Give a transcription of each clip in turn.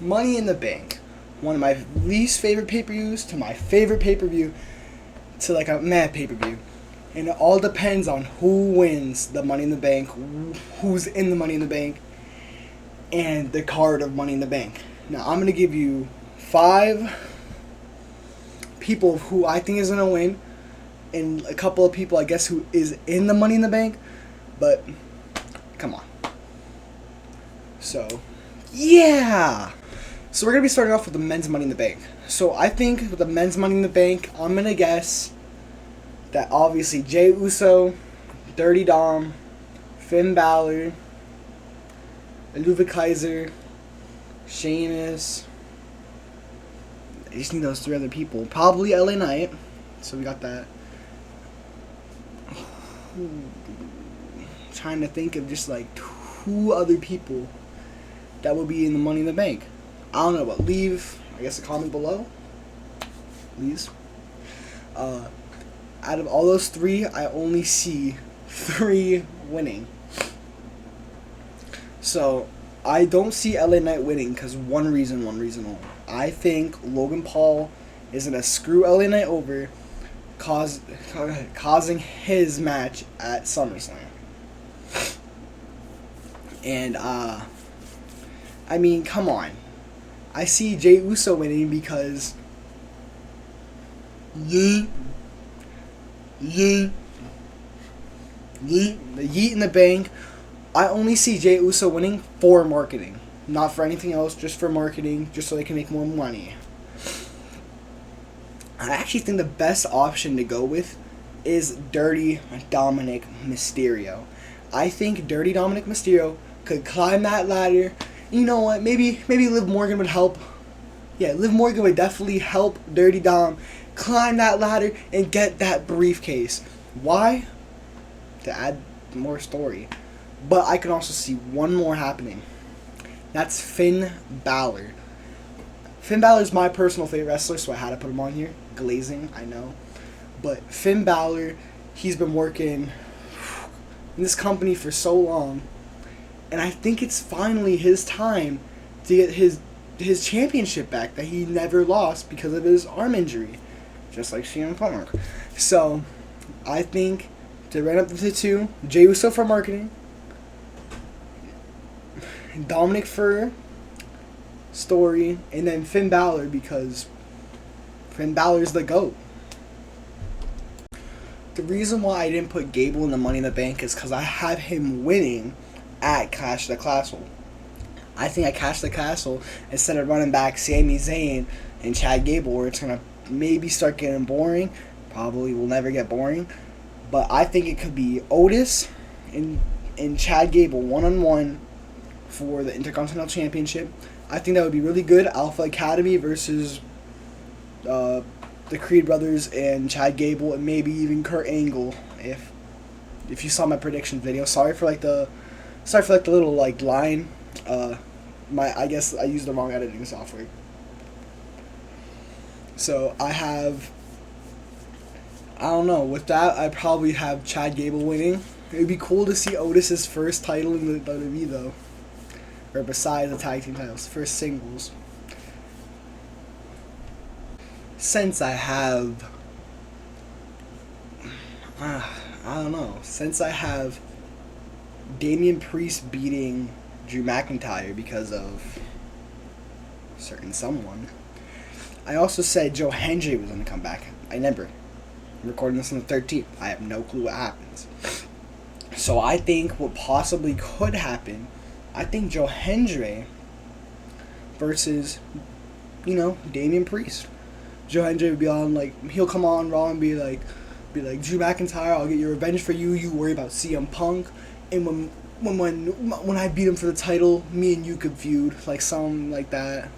Money in the Bank. One of my least favorite pay-per-views to my favorite pay-per-view to like a mad pay-per-view. And it all depends on who wins the Money in the Bank, who's in the Money in the Bank, and the card of Money in the Bank. Now, I'm going to give you 5 people who I think is going to win, and a couple of people, I guess, who is in the Money in the Bank. But, come on. So, yeah! So we're going to be starting off with the men's Money in the Bank. So I think with the men's Money in the Bank, I'm going to guess that obviously Jey Uso, Dirty Dom, Finn Balor, Ludwig Kaiser, Sheamus. I just need those 3 other people. Probably LA Knight. So we got that. Trying to think of just like 2 other people that will be in the Money in the Bank. I don't know, but leave, I guess, a comment below. Please. Out of all those 3, I only see 3 winning. So, I don't see LA Knight winning because one reason only. I think Logan Paul is going to screw LA Knight over, causing his match at SummerSlam. And, I mean, come on. I see Jey Uso winning because the yeet in the bank. I only see Jey Uso winning for marketing, not for anything else, just for marketing, just so they can make more money. I actually think the best option to go with is Dirty Dominic Mysterio. I think Dirty Dominic Mysterio could climb that ladder. You know what? Maybe Liv Morgan would help. Yeah, Liv Morgan would definitely help Dirty Dom climb that ladder and get that briefcase. Why? To add more story. But I can also see one more happening. That's Finn Balor. Finn Balor is my personal favorite wrestler, so I had to put him on here. Glazing, I know. But Finn Balor, he's been working in this company for so long. And I think it's finally his time to get his championship back that he never lost because of his arm injury. Just like CM Punk. So, I think to run up to 2, Jey Uso for marketing, Dominic for story, and then Finn Balor because Finn Balor's the GOAT. The reason why I didn't put Gable in the Money in the Bank is because I have him winning at Clash of the Castle. I think at Clash of the Castle, instead of running back Sami Zayn and Chad Gable, where it's going to maybe start getting boring, probably will never get boring, but I think it could be Otis and Chad Gable one-on-one for the Intercontinental Championship. I think that would be really good. Alpha Academy versus the Creed brothers and Chad Gable, and maybe even Kurt Angle if you saw my prediction video. Sorry for the little line. I guess I used the wrong editing software. So I don't know. With that, I probably have Chad Gable winning. It would be cool to see Otis's first title in the WWE though, or besides the tag team titles, first singles. Since I have, I don't know. Since I have Damian Priest beating Drew McIntyre because of certain someone. I also said Joe Hendry was going to come back. I never. I'm recording this on the 13th. I have no clue what happens. So I think what possibly could happen, I think Joe Hendry versus, Damian Priest. Joe Hendry would be on, he'll come on Raw and be like, Drew McIntyre, I'll get your revenge for you. You worry about CM Punk. And when I beat him for the title, me and you could feud, something like that.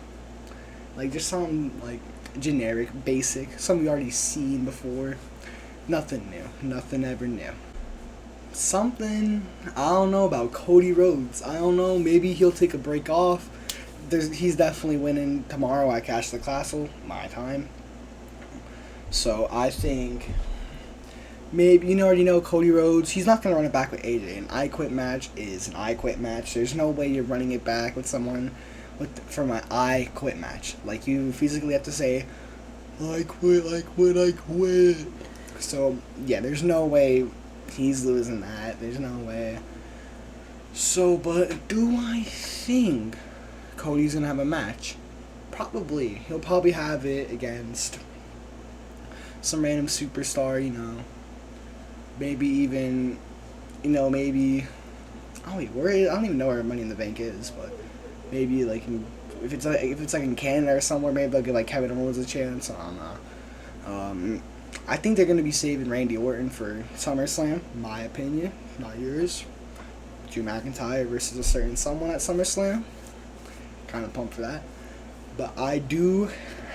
Just something, generic, basic, something we already seen before. Nothing new. Nothing ever new. Something, I don't know about Cody Rhodes. I don't know, maybe he'll take a break off. He's definitely winning tomorrow at Clash of the Castle, my time. So I think maybe you already know Cody Rhodes. He's not gonna run it back with AJ. An I Quit match is an I Quit match. There's no way you're running it back with someone for my I quit match. Like, you physically have to say, I quit, I quit, I quit. So yeah, there's no way he's losing that. There's no way. So, but do I think Cody's gonna have a match? Probably. He'll probably have it against some random superstar, maybe even, maybe. Oh wait, I don't even know where Money in the Bank is, but maybe like if it's like in Canada or somewhere, maybe they'll give like Kevin Owens a chance. I don't know. I think they're gonna be saving Randy Orton for SummerSlam. My opinion, not yours. Drew McIntyre versus a certain someone at SummerSlam. Kind of pumped for that. But I do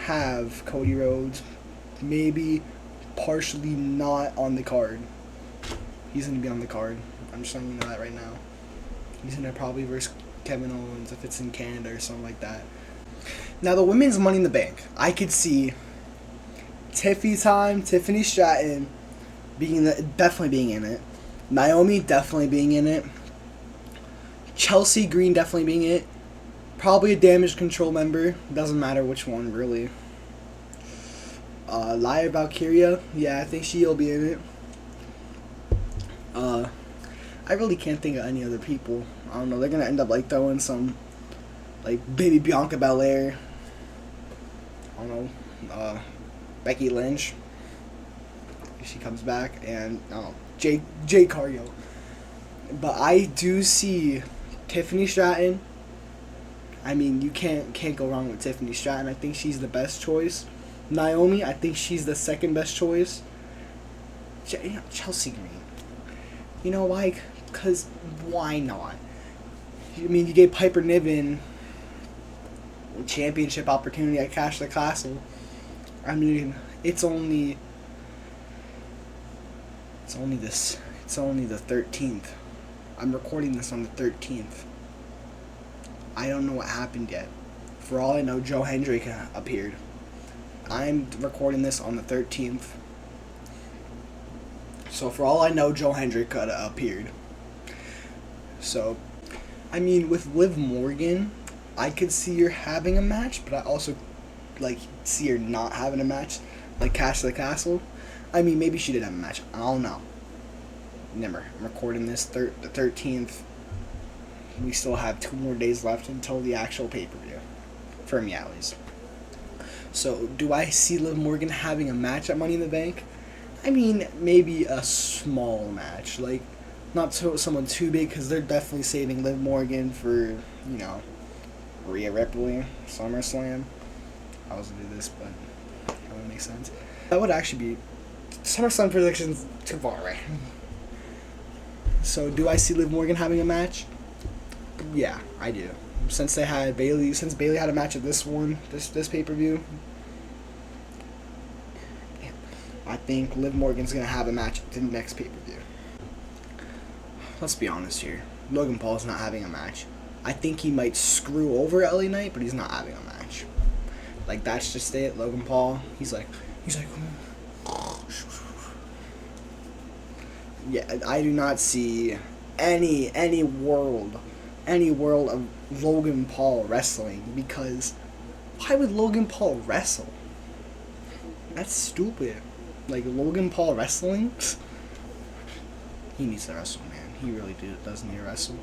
have Cody Rhodes maybe partially not on the card. He's going to be on the card. I'm just letting you know that right now. He's going to probably verse Kevin Owens if it's in Canada or something like that. Now, the women's Money in the Bank. I could see Tiffany Stratton definitely being in it. Naomi definitely being in it. Chelsea Green definitely being in it. Probably a Damage Control member. Doesn't matter which one, really. Lyra Valkyria. Yeah, I think she'll be in it. I really can't think of any other people. I don't know. They're going to end up, like, throwing some, like, baby Bianca Belair. I don't know. Becky Lynch. If she comes back. And, Jade Cargill. But I do see Tiffany Stratton. I mean, you can't go wrong with Tiffany Stratton. I think she's the best choice. Naomi, I think she's the second best choice. Chelsea Green. You know why? Because why not? I mean, you gave Piper Niven a championship opportunity at Clash of the Castle. I mean, it's only the 13th. I'm recording this on the 13th. I don't know what happened yet. For all I know, Joe Hendrick appeared. I'm recording this on the 13th. So for all I know, Joe Hendrick appeared. So, I mean, with Liv Morgan, I could see her having a match, but I also see her not having a match, like Clash of the Castle. I mean, maybe she did have a match. I don't know. Remember, I'm recording this the 13th. We still have 2 more days left until the actual pay-per-view. For me, at least. So, do I see Liv Morgan having a match at Money in the Bank? I mean, maybe a small match. Like, not someone too big, because they're definitely saving Liv Morgan for, Rhea Ripley, SummerSlam. I was going to do this, but that would make sense. That would actually be... SummerSlam predictions too far away. So, do I see Liv Morgan having a match? Yeah, I do. Since Bayley had a match at this pay-per-view, I think Liv Morgan's gonna have a match at the next pay-per-view. Let's be honest here. Logan Paul's not having a match. I think he might screw over LA Knight, but he's not having a match. Like, that's just it. Logan Paul, he's like, yeah, I do not see any world of Logan Paul wrestling, because why would Logan Paul wrestle? That's stupid. Like, Logan Paul wrestling? He needs to wrestle, man. He really does need to wrestle.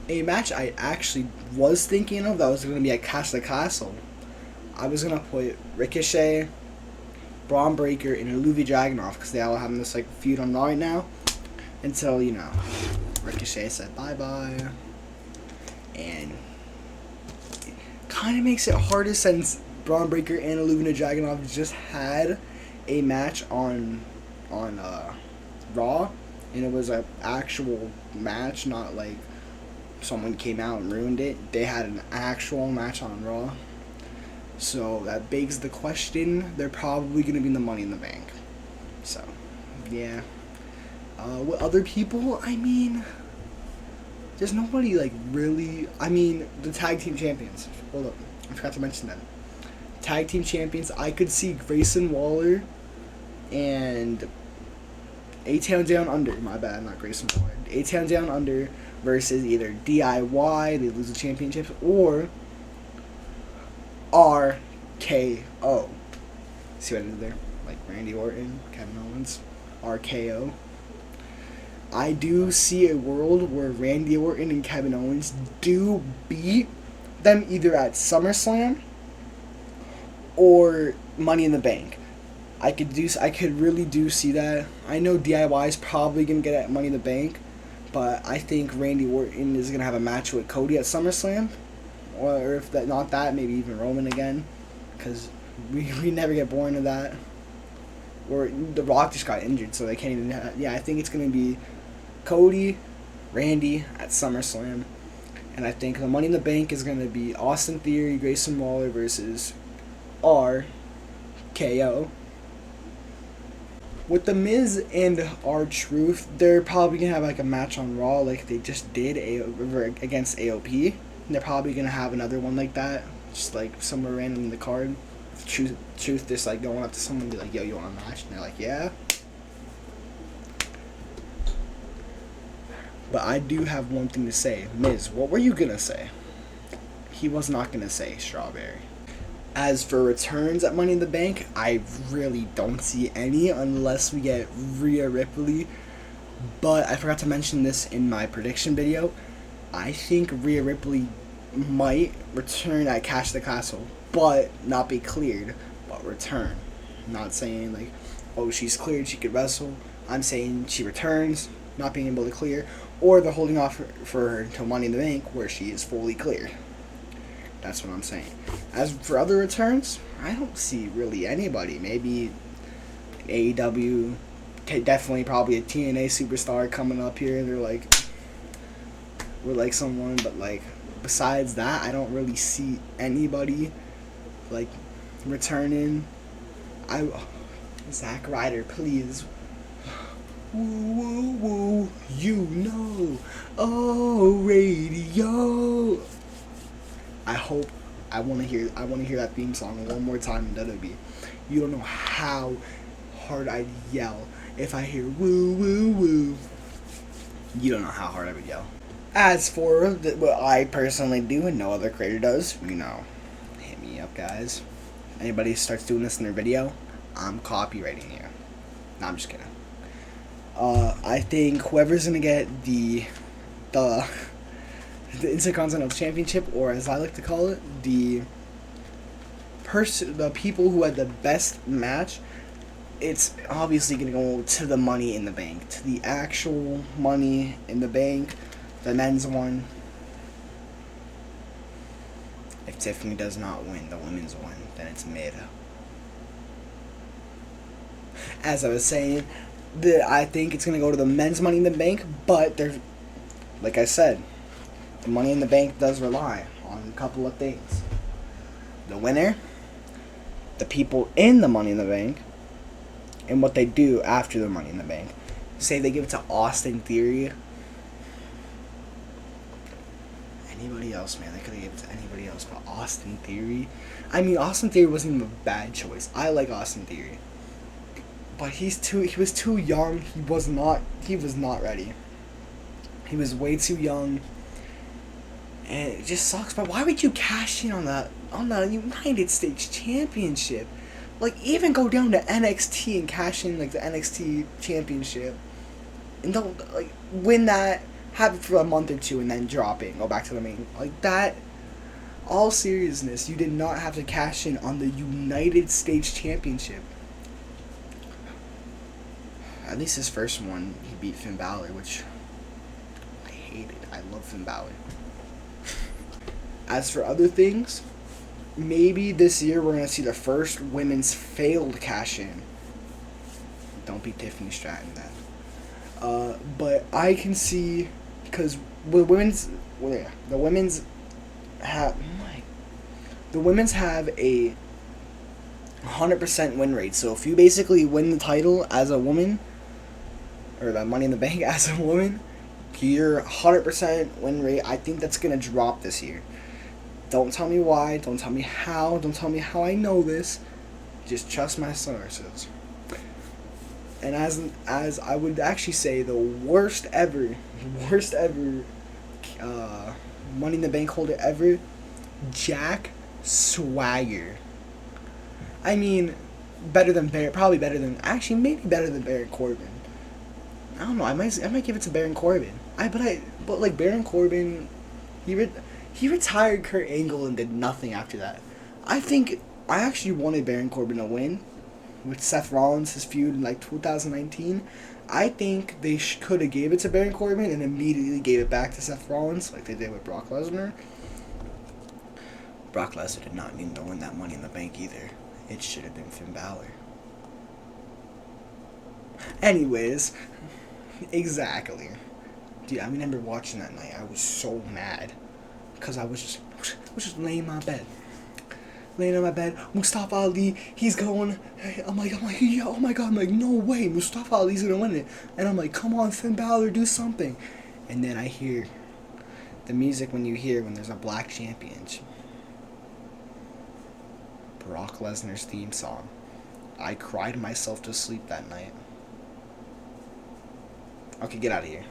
A match I actually was thinking of that was going to be at Clash of the Castle. I was going to put Ricochet, Braun Breaker, and Ilya Dragunov, because they all having this feud on Raw right now. Until, Ricochet said bye-bye. And it kind of makes it harder since Braun Breaker and Ilya Dragunov just had a match on Raw, and it was an actual match, not like someone came out and ruined it. They had an actual match on Raw. So that begs the question, they're probably going to be in the Money in the Bank. So, yeah. With other people, I mean, there's nobody really. I mean, the tag team champions. Hold up, I forgot to mention that. Tag team champions, I could see Grayson Waller and A-Town Down Under, my bad, not Grayson Waller. A-Town Down Under versus either DIY, they lose the championship, or RKO. See what I did there? Like Randy Orton, Kevin Owens, RKO. I do see a world where Randy Orton and Kevin Owens do beat them either at SummerSlam or Money in the Bank. I could really do see that. I know DIY is probably gonna get at Money in the Bank, but I think Randy Orton is gonna have a match with Cody at SummerSlam, or if that not that, maybe even Roman again, because we never get bored of that. Or The Rock just got injured, so they can't even. I think it's gonna be Cody, Randy at SummerSlam, and I think the Money in the Bank is gonna be Austin Theory, Grayson Waller versus RKO. With The Miz and R-Truth, they're probably going to have like a match on Raw like they just did against AOP. And they're probably going to have another one like that, just like somewhere random in the card. Truth just like going up to someone and be like, yo, you want a match? And they're like, yeah. But I do have one thing to say. Miz, what were you going to say? He was not going to say Strawberry. As for returns at Money in the Bank, I really don't see any unless we get Rhea Ripley. But I forgot to mention this in my prediction video. I think Rhea Ripley might return at Cash the Castle, but not be cleared, but return. I'm not saying like, oh, she's cleared, she could wrestle. I'm saying she returns, not being able to clear, or they're holding off for her until Money in the Bank where she is fully cleared. That's what I'm saying. As for other returns, I don't see really anybody. Maybe AEW, definitely probably a TNA superstar coming up here. They're like, we're like someone, but like besides that, I don't really see anybody like returning. Zack Ryder, please. Woo woo woo, you know, oh radio. I want to hear that theme song one more time in WWE. You don't know how hard I'd yell if I hear woo woo woo. You don't know how hard I would yell. As for what I personally do and no other creator does, hit me up, guys. Anybody starts doing this in their video, I'm copywriting you. No, I'm just kidding. I think whoever's gonna get the Intercontinental Championship, or as I like to call it, the people who had the best match, it's obviously going to go to the Money in the Bank, to the actual Money in the Bank, the men's one. If Tiffany does not win the women's one, then it's mid. As I was saying, I think it's going to go to the men's Money in the Bank, but there's, like I said, the Money in the Bank does rely on a couple of things. The winner, the people in the Money in the Bank, and what they do after the Money in the Bank. Say they give it to Austin Theory. Anybody else, man. They could have given it to anybody else, but Austin Theory. I mean, Austin Theory wasn't even a bad choice. I like Austin Theory. But he was too young. He was not ready. He was way too young. And it just sucks. But why would you cash in on the United States Championship? Like, even go down to NXT and cash in like the NXT Championship, and don't like win that, have it for a month or two, and then drop it and go back to the main. Like that. All seriousness, you did not have to cash in on the United States Championship. At least his first one, he beat Finn Balor, which I hated. I love Finn Balor. As for other things, maybe this year we're going to see the first women's failed cash-in. Don't be Tiffany Stratton then. But I can see, because the women's have a 100% win rate. So if you basically win the title as a woman, or the Money in the Bank as a woman, your 100% win rate, I think that's going to drop this year. Don't tell me why, don't tell me how I know this. Just trust my sources. And as I would actually say, the worst ever Money in the Bank holder ever, Jack Swagger. I mean, probably better than, actually maybe better than Baron Corbin. I don't know. I might give it to Baron Corbin. But like Baron Corbin, he retired Kurt Angle and did nothing after that. I actually wanted Baron Corbin to win with Seth Rollins' feud in like 2019. I think they could have gave it to Baron Corbin and immediately gave it back to Seth Rollins like they did with Brock Lesnar. Brock Lesnar did not need to win that Money in the Bank either. It should have been Finn Balor. Anyways, exactly. Dude, I remember watching that night. I was so mad because I was just laying in my bed. Laying on my bed, Mustafa Ali, he's going. I'm like, yeah, oh my god, I'm like, no way, Mustafa Ali's gonna win it. And I'm like, come on, Finn Balor, do something. And then I hear the music when there's a black champion. Brock Lesnar's theme song. I cried myself to sleep that night. Okay, get out of here.